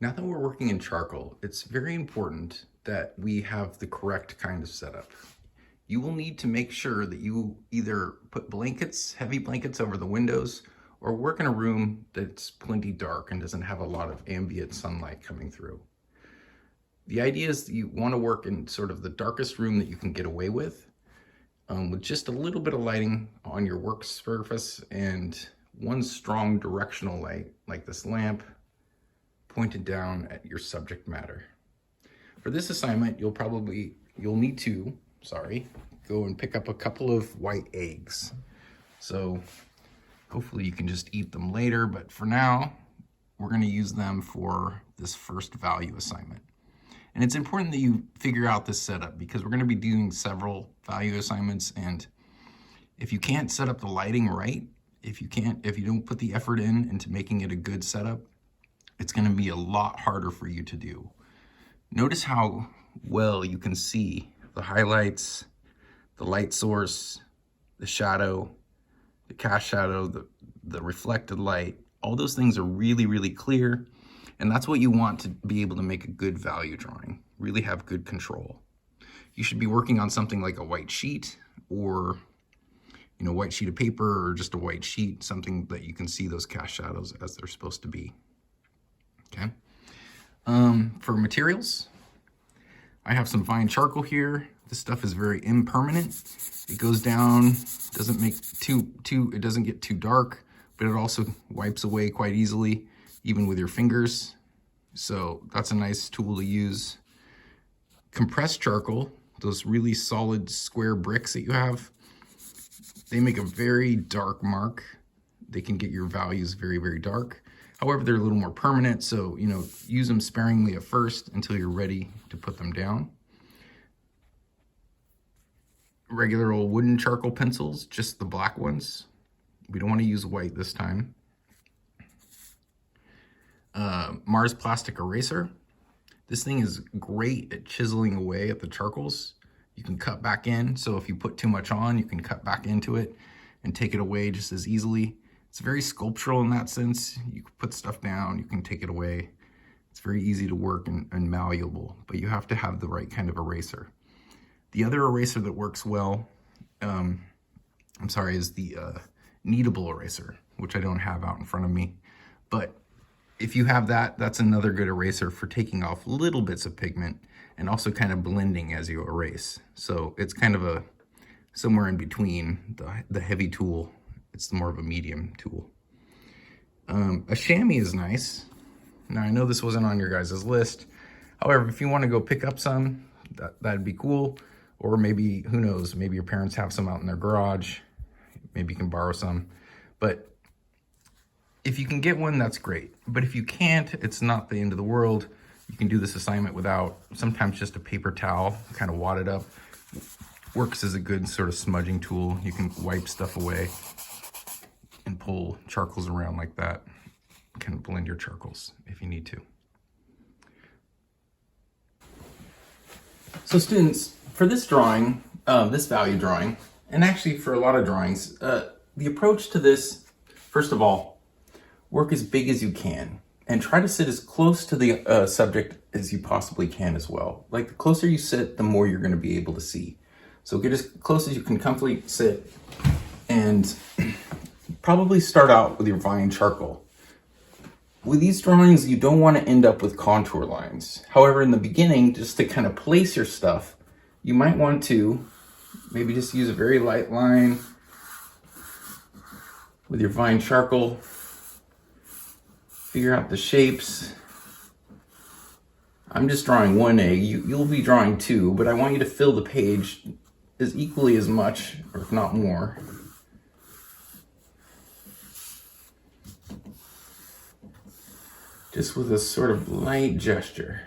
Now that we're working in charcoal, it's very important that we have the correct kind of setup. You will need to make sure that you either put blankets, heavy blankets over the windows, or work in a room that's plenty dark and doesn't have a lot of ambient sunlight coming through. The idea is that you want to work in sort of the darkest room that you can get away with just a little bit of lighting on your work surface and one strong directional light like this lamp pointed down at your subject matter. For this assignment, you'll need to, go and pick up a couple of white eggs. So hopefully you can just eat them later, but for now, we're gonna use them for this first value assignment. And it's important that you figure out this setup because we're gonna be doing several value assignments, and if you can't set up the lighting right, if you don't put the effort into making it a good setup, it's gonna be a lot harder for you to do. Notice how well you can see the highlights, the light source, the shadow, the cast shadow, the reflected light. All those things are really, really clear. And that's what you want to be able to make a good value drawing, really have good control. You should be working on something like a white sheet or white sheet of paper or just a white sheet, something that you can see those cast shadows as they're supposed to be. Okay. For materials, I have some fine charcoal here. This stuff is very impermanent. It goes down, doesn't get too dark, but it also wipes away quite easily, even with your fingers. So that's a nice tool to use. Compressed charcoal, those really solid square bricks that you have, they make a very dark mark. They can get your values very, very dark. However, they're a little more permanent, so use them sparingly at first until you're ready to put them down. Regular old wooden charcoal pencils, just the black ones. We don't want to use white this time. Mars plastic eraser. This thing is great at chiseling away at the charcoals. You can cut back in, so if you put too much on, you can cut back into it and take it away just as easily. It's very sculptural in that sense. You can put stuff down, you can take it away. It's very easy to work and malleable, but you have to have the right kind of eraser. The other eraser that works well, is the kneadable eraser, which I don't have out in front of me. But if you have that, that's another good eraser for taking off little bits of pigment and also kind of blending as you erase. So it's kind of somewhere in between the heavy tool. It's more of a medium tool. A chamois is nice. Now I know this wasn't on your guys' list. However, if you want to go pick up some, that'd be cool. Or maybe, who knows, maybe your parents have some out in their garage. Maybe you can borrow some. But if you can get one, that's great. But if you can't, it's not the end of the world. You can do this assignment without, sometimes just a paper towel, kind of wad it up. Works as a good sort of smudging tool. You can wipe stuff away and pull charcoals around like that. You can blend your charcoals if you need to. So students, for this drawing, this value drawing, and actually for a lot of drawings, the approach to this, first of all, work as big as you can and try to sit as close to the subject as you possibly can as well. Like the closer you sit, the more you're going to be able to see. So get as close as you can comfortably sit and probably start out with your fine charcoal. With these drawings, you don't want to end up with contour lines. However, in the beginning, just to kind of place your stuff, you might want to maybe just use a very light line with your fine charcoal. Figure out the shapes. I'm just drawing one egg. You'll be drawing two, but I want you to fill the page as equally as much, or if not more. Just with a sort of light gesture.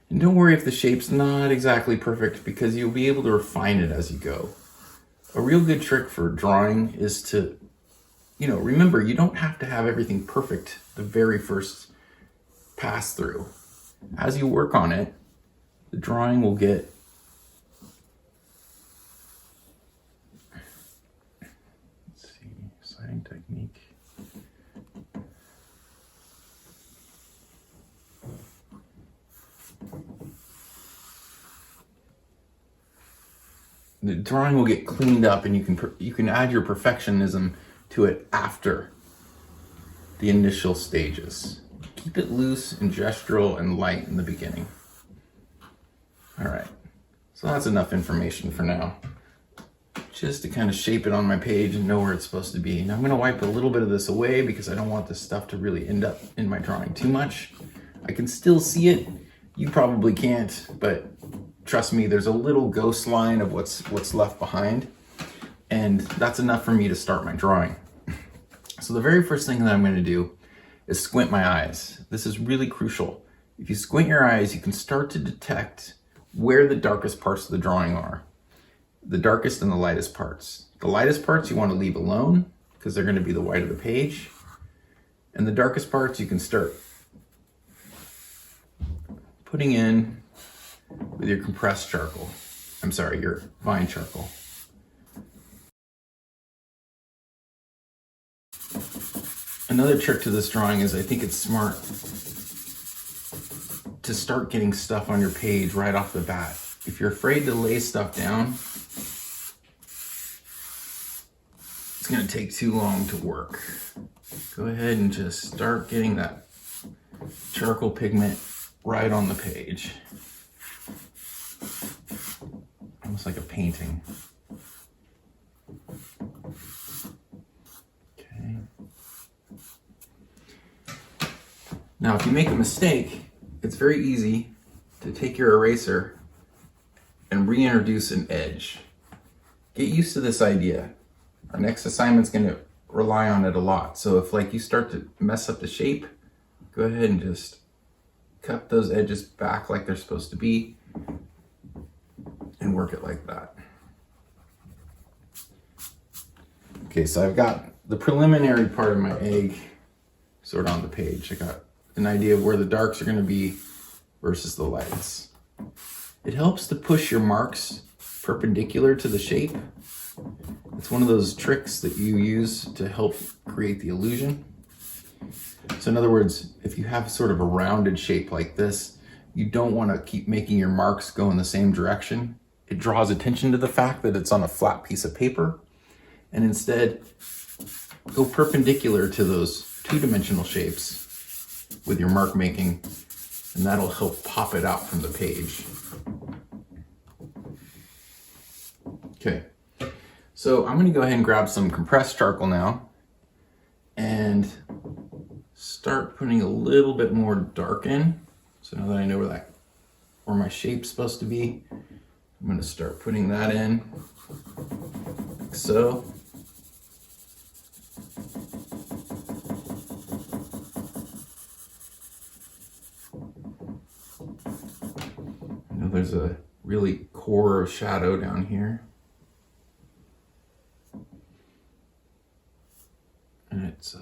And don't worry if the shape's not exactly perfect, because you'll be able to refine it as you go. A real good trick for drawing is to, remember, you don't have to have everything perfect the very first pass through. As you work on it, the drawing will get sliding technique. The drawing will get cleaned up, and you can add your perfectionism to it after the initial stages. Keep it loose and gestural and light in the beginning. All right, so that's enough information for now. Just to kind of shape it on my page and know where it's supposed to be. Now I'm gonna wipe a little bit of this away because I don't want this stuff to really end up in my drawing too much. I can still see it. You probably can't, but trust me, there's a little ghost line of what's left behind, and that's enough for me to start my drawing. So the very first thing that I'm gonna do is squint my eyes. This is really crucial. If you squint your eyes, you can start to detect where the darkest parts of the drawing are. The darkest and the lightest parts. The lightest parts you want to leave alone because they're going to be the white of the page. And the darkest parts you can start putting in with your compressed charcoal. I'm sorry, your vine charcoal. Another trick to this drawing is I think it's smart to start getting stuff on your page right off the bat. If you're afraid to lay stuff down, it's going to take too long to work. Go ahead and just start getting that charcoal pigment right on the page. Almost like a painting. Okay. Now, if you make a mistake, it's very easy to take your eraser and reintroduce an edge. Get used to this idea. Our next assignment's going to rely on it a lot. So if you start to mess up the shape, go ahead and just cut those edges back like they're supposed to be and work it like that. Okay, so I've got the preliminary part of my egg sort of on the page. I got an idea of where the darks are going to be versus the lights. It helps to push your marks perpendicular to the shape. It's one of those tricks that you use to help create the illusion. So in other words, if you have sort of a rounded shape like this, you don't want to keep making your marks go in the same direction. It draws attention to the fact that it's on a flat piece of paper, and instead go perpendicular to those two-dimensional shapes with your mark making, and that'll help pop it out from the page. Okay, so I'm gonna go ahead and grab some compressed charcoal now and start putting a little bit more dark in. So now that I know where my shape's supposed to be, I'm gonna start putting that in, like so. I know there's a really core of shadow down here. And it's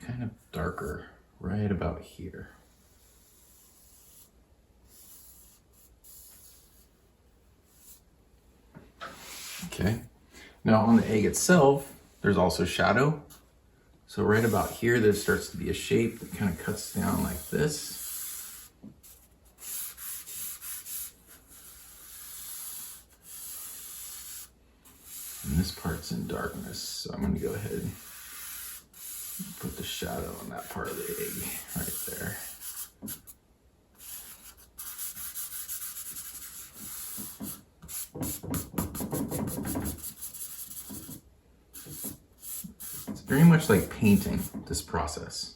kind of darker right about here. Okay, now on the egg itself, there's also shadow. So right about here, there starts to be a shape that kind of cuts down like this. And this part's in darkness, so I'm gonna go ahead and put the shadow on that part of the egg right there. It's very much like painting, this process.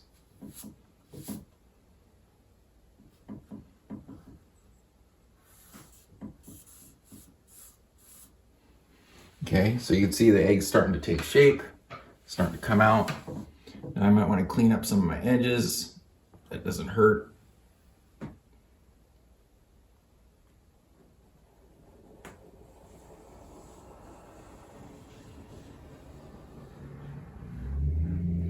Okay, so you can see the egg's starting to take shape, starting to come out. And I might want to clean up some of my edges. That doesn't hurt.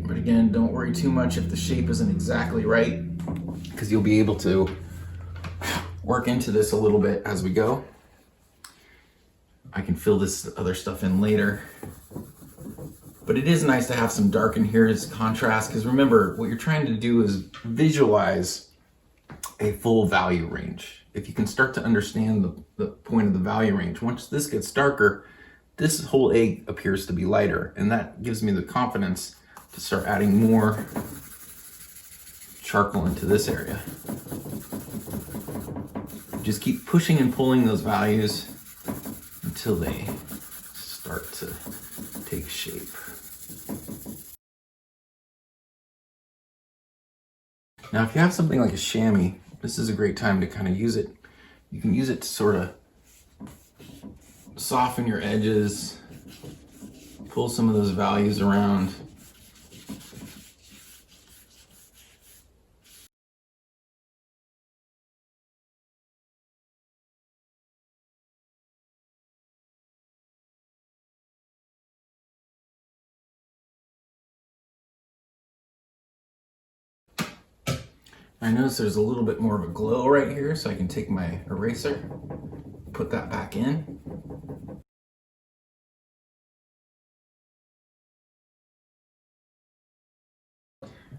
But again, don't worry too much if the shape isn't exactly right, because you'll be able to work into this a little bit as we go. I can fill this other stuff in later. But it is nice to have some dark in here as contrast, because remember, what you're trying to do is visualize a full value range. If you can start to understand the point of the value range, once this gets darker, this whole egg appears to be lighter, and that gives me the confidence to start adding more charcoal into this area. Just keep pushing and pulling those values until they start to take shape. Now, if you have something like a chamois, this is a great time to kind of use it. You can use it to sort of soften your edges, pull some of those values around. I notice there's a little bit more of a glow right here, so I can take my eraser, put that back in.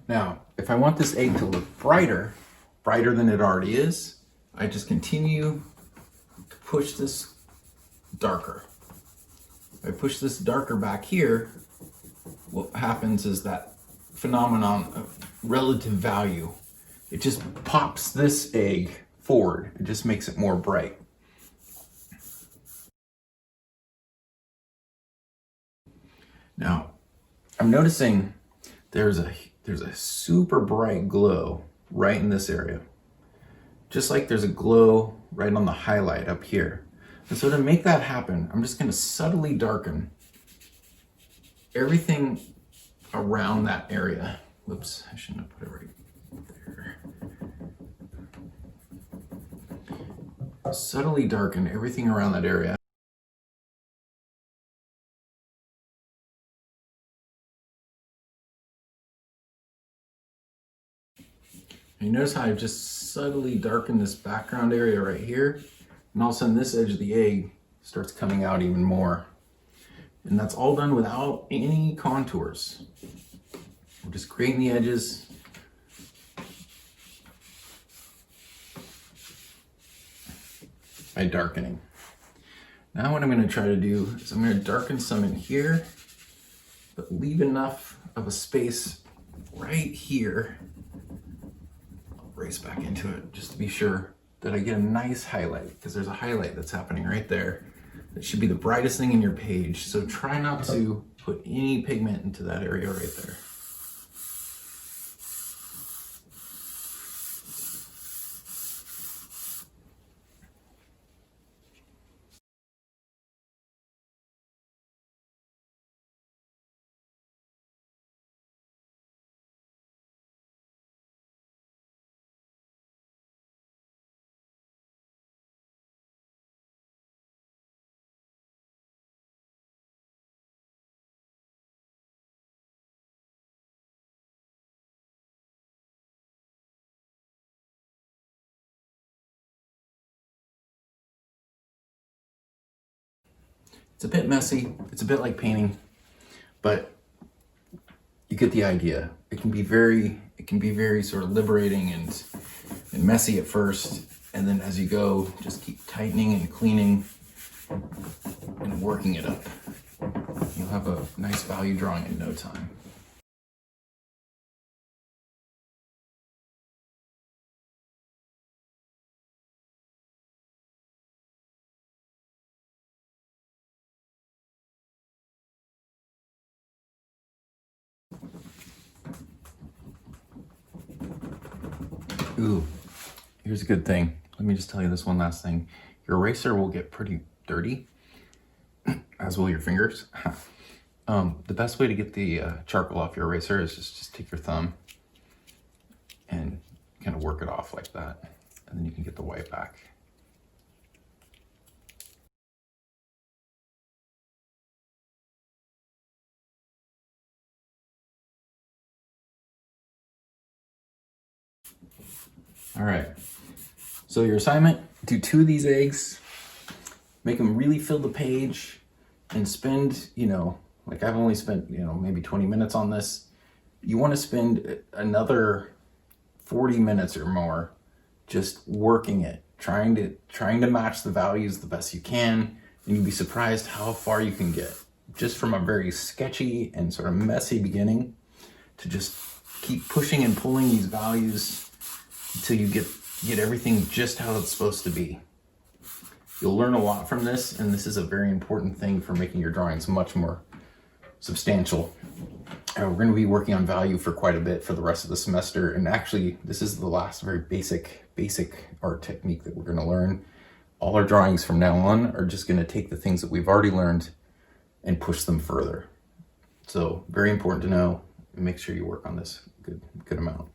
Now, if I want this egg to look brighter than it already is, I just continue to push this darker. If I push this darker back here, what happens is that phenomenon of relative value, it just pops this egg forward. It just makes it more bright. Now, I'm noticing there's a super bright glow right in this area. Just like there's a glow right on the highlight up here. And so to make that happen, I'm just gonna subtly darken everything around that area. Whoops, I shouldn't have put it right there. Subtly darken everything around that area. You notice how I've just subtly darkened this background area right here, and all of a sudden this edge of the egg starts coming out even more. And that's all done without any contours. We're just creating the edges. By darkening. Now what I'm going to try to do is I'm going to darken some in here, but leave enough of a space right here. Race back into it just to be sure that I get a nice highlight, because there's a highlight that's happening right there. That should be the brightest thing in your page. So try not to put any pigment into that area right there. It's a bit messy, it's a bit like painting, but you get the idea. It can be very sort of liberating and messy at first, and then as you go, just keep tightening and cleaning and working it up. You'll have a nice value drawing in no time. Ooh, here's a good thing. Let me just tell you this one last thing. Your eraser will get pretty dirty, as will your fingers. The best way to get the charcoal off your eraser is just take your thumb and kind of work it off like that, and then you can get the white back. All right, so your assignment, do 2 of these eggs, make them really fill the page, and spend, like I've only spent, maybe 20 minutes on this. You want to spend another 40 minutes or more just working it, trying to match the values the best you can, And you'd be surprised how far you can get just from a very sketchy and sort of messy beginning to just keep pushing and pulling these values until you get everything just how it's supposed to be. You'll learn a lot from this, and this is a very important thing for making your drawings much more substantial. We're going to be working on value for quite a bit for the rest of the semester, and actually this is the last very basic art technique that we're going to learn. All our drawings from now on are just going to take the things that we've already learned and push them further. So very important to know, and make sure you work on this good amount.